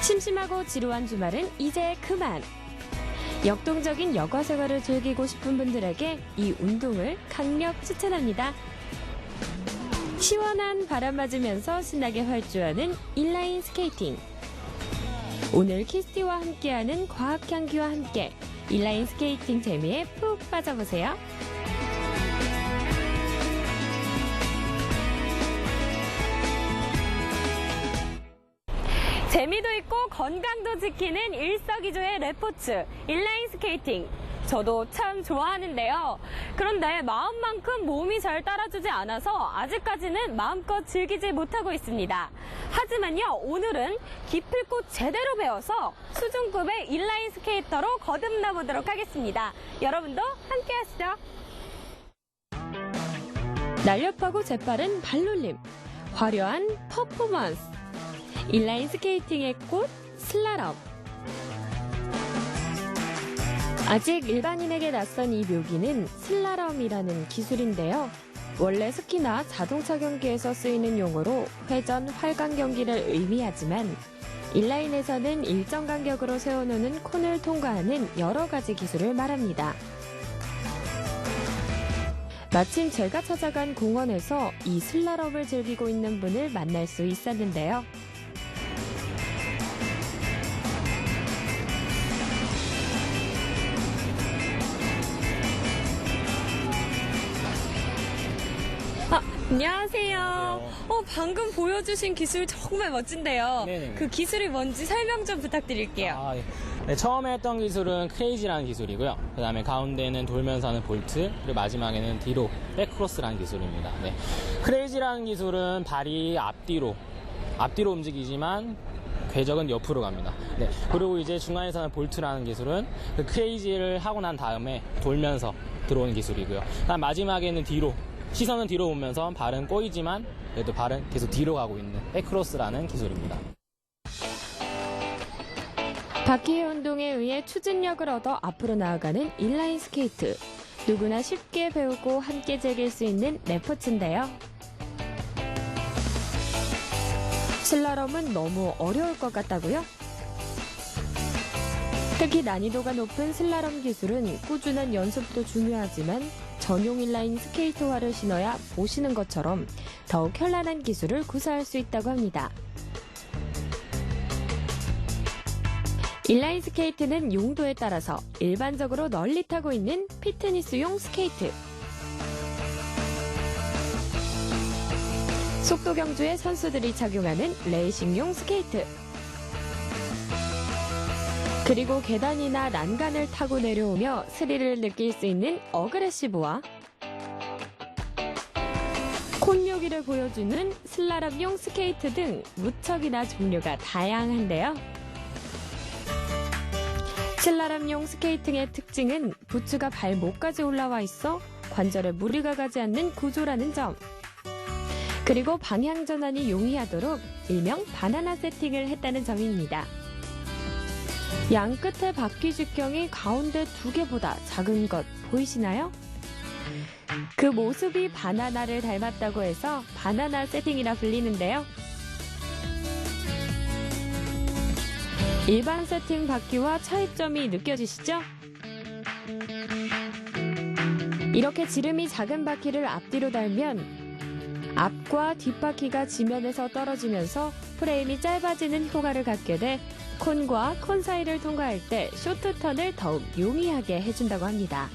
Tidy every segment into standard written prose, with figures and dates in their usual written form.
심심하고 지루한 주말은 이제 그만. 역동적인 여가 생활을 즐기고 싶은 분들에게 이 운동을 강력 추천합니다. 시원한 바람 맞으면서 신나게 활주하는 인라인 스케이팅. 오늘 키스티와 함께하는 과학 향기와 함께 인라인 스케이팅 재미에 푹 빠져보세요. 재미도 있고 건강도 지키는 일석이조의 레포츠, 인라인 스케이팅. 저도 참 좋아하는데요. 그런데 마음만큼 몸이 잘 따라주지 않아서 아직까지는 마음껏 즐기지 못하고 있습니다. 하지만요, 오늘은 기필코 제대로 배워서 수준급의 인라인 스케이터로 거듭나 보도록 하겠습니다. 여러분도 함께 하시죠. 날렵하고 재빠른 발놀림, 화려한 퍼포먼스. 인라인 스케이팅의 꽃, 슬라럼. 아직 일반인에게 낯선 이 묘기는 슬라럼이라는 기술인데요. 원래 스키나 자동차 경기에서 쓰이는 용어로 회전, 활강 경기를 의미하지만 인라인에서는 일정 간격으로 세워놓는 콘을 통과하는 여러 가지 기술을 말합니다. 마침 제가 찾아간 공원에서 이 슬라럼을 즐기고 있는 분을 만날 수 있었는데요. 안녕하세요. 방금 보여주신 기술 정말 멋진데요. 네네. 그 기술이 뭔지 설명 좀 부탁드릴게요. 예. 네, 처음에 했던 기술은 크레이지라는 기술이고요. 그 다음에 가운데는 돌면서 하는 볼트, 그리고 마지막에는 뒤로 백크로스라는 기술입니다. 네. 크레이지라는 기술은 발이 앞뒤로 움직이지만 궤적은 옆으로 갑니다. 네. 그리고 이제 중간에서는 볼트라는 기술은 그 크레이지를 하고 난 다음에 돌면서 들어오는 기술이고요. 그다음 마지막에는 시선은 뒤로 오면서 발은 꼬이지만 그래도 발은 계속 뒤로 가고 있는 백크로스라는 기술입니다. 바퀴의 운동에 의해 추진력을 얻어 앞으로 나아가는 인라인 스케이트. 누구나 쉽게 배우고 함께 즐길 수 있는 레포츠인데요. 슬라럼은 너무 어려울 것 같다고요? 특히 난이도가 높은 슬라럼 기술은 꾸준한 연습도 중요하지만 전용 인라인 스케이트화를 신어야 보시는 것처럼 더욱 현란한 기술을 구사할 수 있다고 합니다. 인라인 스케이트는 용도에 따라서 일반적으로 널리 타고 있는 피트니스용 스케이트, 속도 경주의 선수들이 착용하는 레이싱용 스케이트, 그리고 계단이나 난간을 타고 내려오며 스릴을 느낄 수 있는 어그레시브와 콘요기를 보여주는 슬라럼용 스케이트 등 무척이나 종류가 다양한데요. 슬라럼용 스케이팅의 특징은 부츠가 발목까지 올라와 있어 관절에 무리가 가지 않는 구조라는 점, 그리고 방향 전환이 용이하도록 일명 바나나 세팅을 했다는 점입니다. 양 끝의 바퀴 직경이 가운데 두 개보다 작은 것 보이시나요? 그 모습이 바나나를 닮았다고 해서 바나나 세팅이라 불리는데요. 일반 세팅 바퀴와 차이점이 느껴지시죠? 이렇게 지름이 작은 바퀴를 앞뒤로 달면 앞과 뒷바퀴가 지면에서 떨어지면서 프레임이 짧아지는 효과를 갖게 돼 콘과 콘 사이를 통과할 때 쇼트턴을 더욱 용이하게 해준다고 합니다.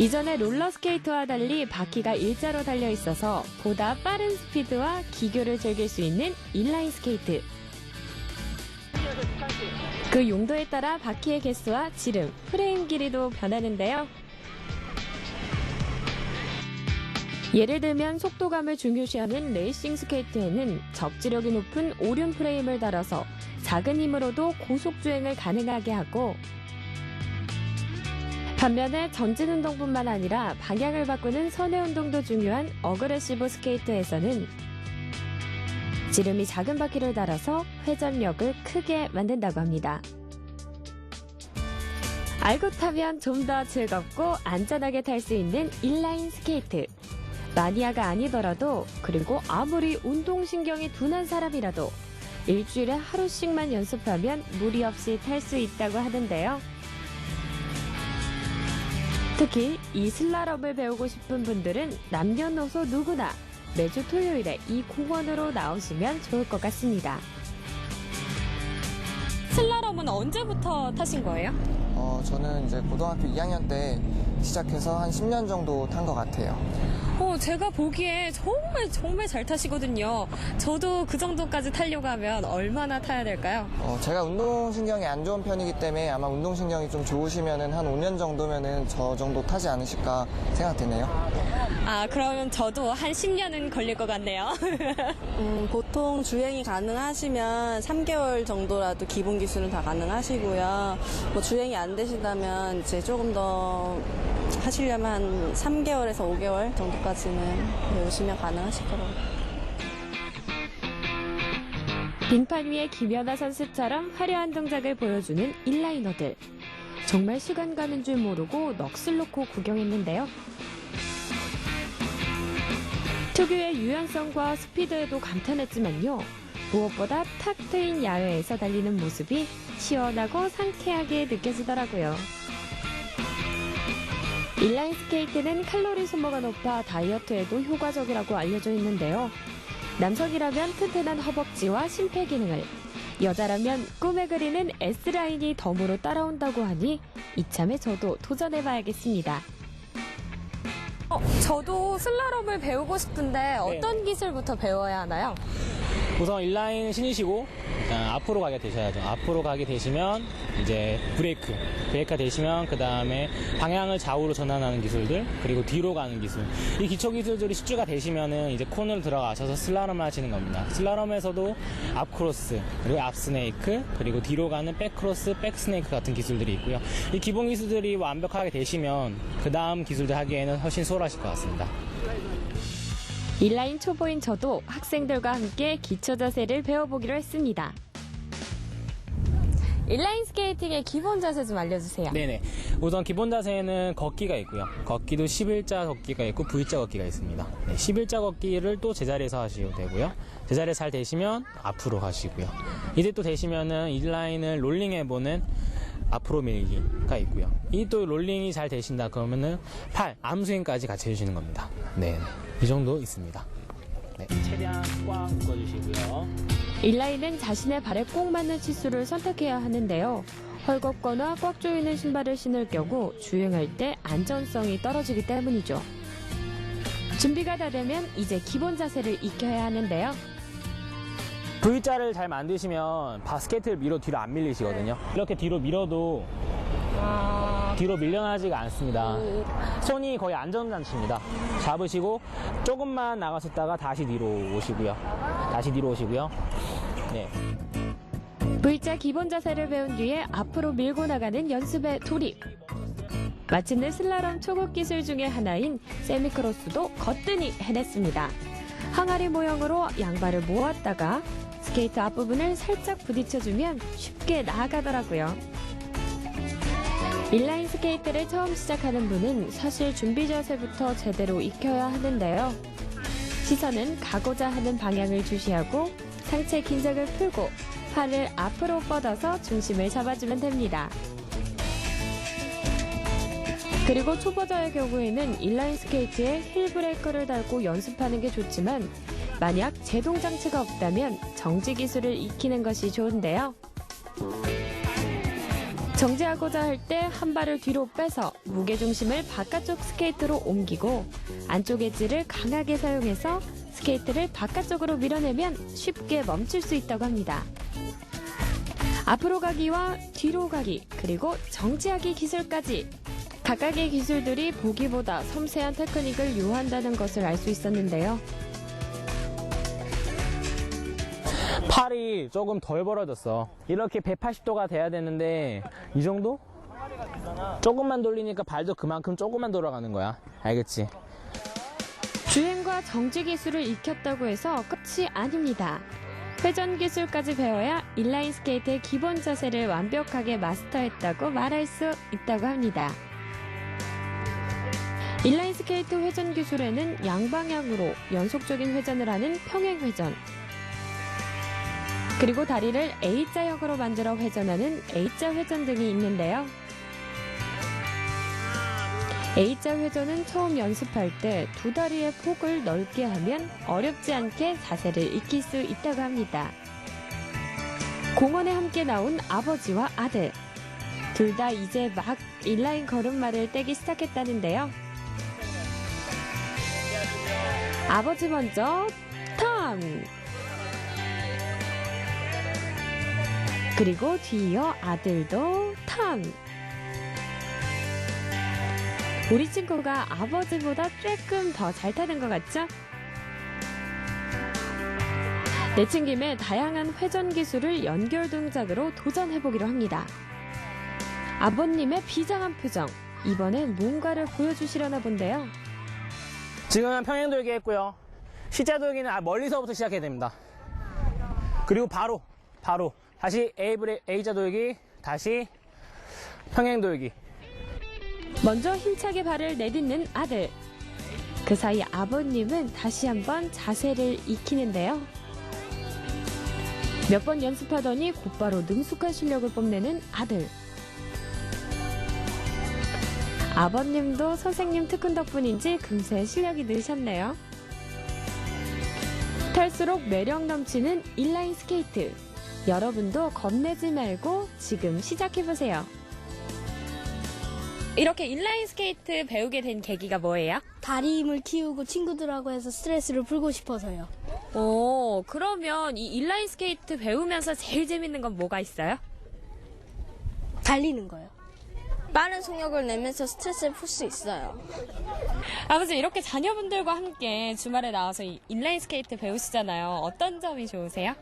이전의 롤러스케이트와 달리 바퀴가 일자로 달려 있어서 보다 빠른 스피드와 기교를 즐길 수 있는 인라인 스케이트. 그 용도에 따라 바퀴의 개수와 지름, 프레임 길이도 변하는데요. 예를 들면 속도감을 중요시하는 레이싱 스케이트에는 접지력이 높은 오륜 프레임을 달아서 작은 힘으로도 고속 주행을 가능하게 하고, 반면에 전진 운동뿐만 아니라 방향을 바꾸는 선회 운동도 중요한 어그레시브 스케이트에서는 지름이 작은 바퀴를 달아서 회전력을 크게 만든다고 합니다. 알고 타면 좀 더 즐겁고 안전하게 탈 수 있는 인라인 스케이트. 마니아가 아니더라도, 그리고 아무리 운동신경이 둔한 사람이라도 일주일에 하루씩만 연습하면 무리 없이 탈 수 있다고 하는데요. 특히 이 슬라럼을 배우고 싶은 분들은 남녀노소 누구나 매주 토요일에 이 공원으로 나오시면 좋을 것 같습니다. 슬라럼은 언제부터 타신 거예요? 저는 이제 고등학교 2학년 때 시작해서 한 10년 정도 탄 것 같아요. 제가 보기에 정말 잘 타시거든요. 저도 그 정도까지 타려고 하면 얼마나 타야 될까요? 제가 운동신경이 안 좋은 편이기 때문에 아마 운동신경이 좀 좋으시면은 한 5년 정도면은 저 정도 타지 않으실까 생각되네요. 그러면 저도 한 10년은 걸릴 것 같네요. 보통 주행이 가능하시면 3개월 정도라도 기본 기술은 다 가능하시고요. 뭐 주행이 안 되신다면 이제 조금 더 하시려면 한 3개월에서 5개월 정도까지는 배우시면 가능하실 거라고. 빙판 위에 김연아 선수처럼 화려한 동작을 보여주는 인라이너들. 정말 시간 가는 줄 모르고 넋을 놓고 구경했는데요. 특유의 유연성과 스피드에도 감탄했지만요. 무엇보다 탁 트인 야외에서 달리는 모습이 시원하고 상쾌하게 느껴지더라고요. 인라인 스케이트는 칼로리 소모가 높아 다이어트에도 효과적이라고 알려져 있는데요. 남성이라면 튼튼한 허벅지와 심폐 기능을, 여자라면 꿈에 그리는 S라인이 덤으로 따라온다고 하니 이참에 저도 도전해봐야겠습니다. 저도 슬라럼을 배우고 싶은데 어떤 기술부터 배워야 하나요? 우선 인라인 신으시고 일단 앞으로 가게 되셔야죠. 앞으로 가게 되시면 이제 브레이크가 되시면 그 다음에 방향을 좌우로 전환하는 기술들, 그리고 뒤로 가는 기술. 이 기초 기술들이 숙지가 되시면은 이제 코너로 들어가셔서 슬라럼을 하시는 겁니다. 슬라럼에서도 앞크로스, 그리고 앞스네이크, 그리고 뒤로 가는 백크로스, 백스네이크 같은 기술들이 있고요. 이 기본 기술들이 완벽하게 되시면 그 다음 기술들 하기에는 훨씬 수월하실 것 같습니다. 인라인 초보인 저도 학생들과 함께 기초 자세를 배워보기로 했습니다. 인라인 스케이팅의 기본 자세 좀 알려주세요. 네네. 우선 기본 자세는 걷기가 있고요. 걷기도 11자 걷기가 있고 V자 걷기가 있습니다. 네, 11자 걷기를 또 제자리에서 하셔도 되고요. 제자리에 잘 되시면 앞으로 가시고요. 이제 또 되시면은 인라인을 롤링해보는 앞으로 밀기가 있고요. 이 또 롤링이 잘 되신다 그러면은 팔, 암스윙까지 같이 해주시는 겁니다. 네, 이 정도 있습니다. 네, 최대한 꽉 묶어주시고요. 인라인은 자신의 발에 꼭 맞는 치수를 선택해야 하는데요. 헐겁거나 꽉 조이는 신발을 신을 경우 주행할 때 안전성이 떨어지기 때문이죠. 준비가 다 되면 이제 기본 자세를 익혀야 하는데요. V자를 잘 만드시면 바스켓을 밀어 뒤로 안 밀리시거든요. 이렇게 뒤로 밀어도 뒤로 밀려나지가 않습니다. 손이 거의 안전장치입니다. 잡으시고 조금만 나가셨다가 다시 뒤로 오시고요. 다시 뒤로 오시고요. 네. V자 기본 자세를 배운 뒤에 앞으로 밀고 나가는 연습에 돌입. 마침내 슬라럼 초급 기술 중에 하나인 세미크로스도 거뜬히 해냈습니다. 항아리 모형으로 양발을 모았다가 스케이트 앞부분을 살짝 부딪혀주면 쉽게 나아가더라고요. 인라인 스케이트를 처음 시작하는 분은 사실 준비 자세부터 제대로 익혀야 하는데요. 시선은 가고자 하는 방향을 주시하고 상체 긴장을 풀고 팔을 앞으로 뻗어서 중심을 잡아주면 됩니다. 그리고 초보자의 경우에는 인라인 스케이트에 힐 브레이커를 달고 연습하는 게 좋지만 만약 제동 장치가 없다면 정지 기술을 익히는 것이 좋은데요. 정지하고자 할 때 한 발을 뒤로 빼서 무게중심을 바깥쪽 스케이트로 옮기고 안쪽 엣지를 강하게 사용해서 스케이트를 바깥쪽으로 밀어내면 쉽게 멈출 수 있다고 합니다. 앞으로 가기와 뒤로 가기, 그리고 정지하기 기술까지 각각의 기술들이 보기보다 섬세한 테크닉을 요한다는 것을 알 수 있었는데요. 팔이 조금 덜 벌어졌어. 이렇게 180도가 돼야 되는데 이 정도? 조금만 돌리니까 발도 그만큼 조금만 돌아가는 거야. 알겠지? 주행과 정지 기술을 익혔다고 해서 끝이 아닙니다. 회전 기술까지 배워야 인라인 스케이트의 기본 자세를 완벽하게 마스터했다고 말할 수 있다고 합니다. 인라인 스케이트 회전 기술에는 양방향으로 연속적인 회전을 하는 평행 회전, 그리고 다리를 A자형으로 만들어 회전하는 A자 회전 등이 있는데요. A자 회전은 처음 연습할 때 두 다리의 폭을 넓게 하면 어렵지 않게 자세를 익힐 수 있다고 합니다. 공원에 함께 나온 아버지와 아들. 둘 다 이제 막 인라인 걸음마를 떼기 시작했다는데요. 아버지 먼저 턴! 그리고 뒤이어 아들도 턴! 우리 친구가 아버지보다 조금 더 잘 타는 것 같죠? 내친 김에 다양한 회전 기술을 연결 동작으로 도전해보기로 합니다. 아버님의 비장한 표정, 이번엔 뭔가를 보여주시려나 본데요. 지금은 평행돌기 했고요. C자돌기는 멀리서부터 시작해야 됩니다. 그리고 바로 다시 A자돌기, 다시 평행돌기. 먼저 힘차게 발을 내딛는 아들. 그 사이 아버님은 다시 한번 자세를 익히는데요. 몇 번 연습하더니 곧바로 능숙한 실력을 뽐내는 아들. 아버님도 선생님 특훈 덕분인지 금세 실력이 늘으셨네요. 탈수록 매력 넘치는 인라인 스케이트. 여러분도 겁내지 말고 지금 시작해보세요. 이렇게 인라인 스케이트 배우게 된 계기가 뭐예요? 다리 힘을 키우고 친구들하고 해서 스트레스를 풀고 싶어서요. 오, 그러면 이 인라인 스케이트 배우면서 제일 재밌는 건 뭐가 있어요? 달리는 거요. 빠른 속력을 내면서 스트레스를 풀 수 있어요. 아버지, 이렇게 자녀분들과 함께 주말에 나와서 이 인라인 스케이트 배우시잖아요. 어떤 점이 좋으세요?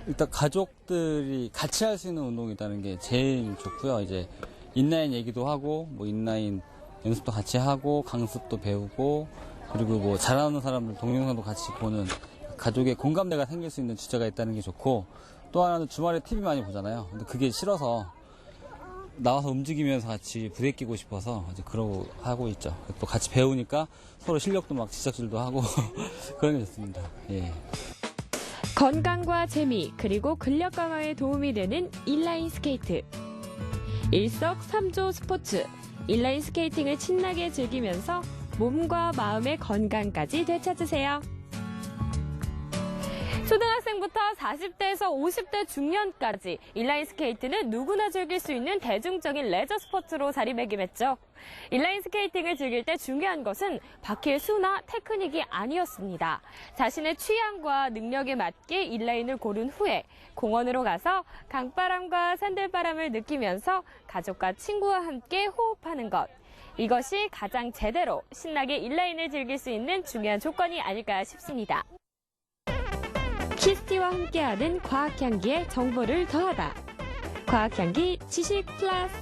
일단 가족들이 같이 할 수 있는 운동이라는 게 제일 좋고요. 이제 인라인 얘기도 하고, 뭐 인라인 연습도 같이 하고, 강습도 배우고, 그리고 뭐 잘하는 사람들 동영상도 같이 보는 가족의 공감대가 생길 수 있는 주제가 있다는 게 좋고, 또 하나는 주말에 TV 많이 보잖아요. 근데 그게 싫어서 나와서 움직이면서 같이 부대끼고 싶어서 이제 그러고 하고 있죠. 또 같이 배우니까 서로 실력도 막 지적질도 하고 그런 게 좋습니다. 예. 건강과 재미, 그리고 근력 강화에 도움이 되는 인라인 스케이트. 일석삼조 스포츠. 인라인 스케이팅을 신나게 즐기면서 몸과 마음의 건강까지 되찾으세요. 초등학생부터 40대에서 50대 중년까지 인라인 스케이트는 누구나 즐길 수 있는 대중적인 레저 스포츠로 자리매김했죠. 인라인 스케이팅을 즐길 때 중요한 것은 바퀴의 수나 테크닉이 아니었습니다. 자신의 취향과 능력에 맞게 인라인을 고른 후에 공원으로 가서 강바람과 산들바람을 느끼면서 가족과 친구와 함께 호흡하는 것. 이것이 가장 제대로 신나게 인라인을 즐길 수 있는 중요한 조건이 아닐까 싶습니다. 키스티와 함께하는 과학향기에 정보를 더하다. 과학향기 지식 플러스.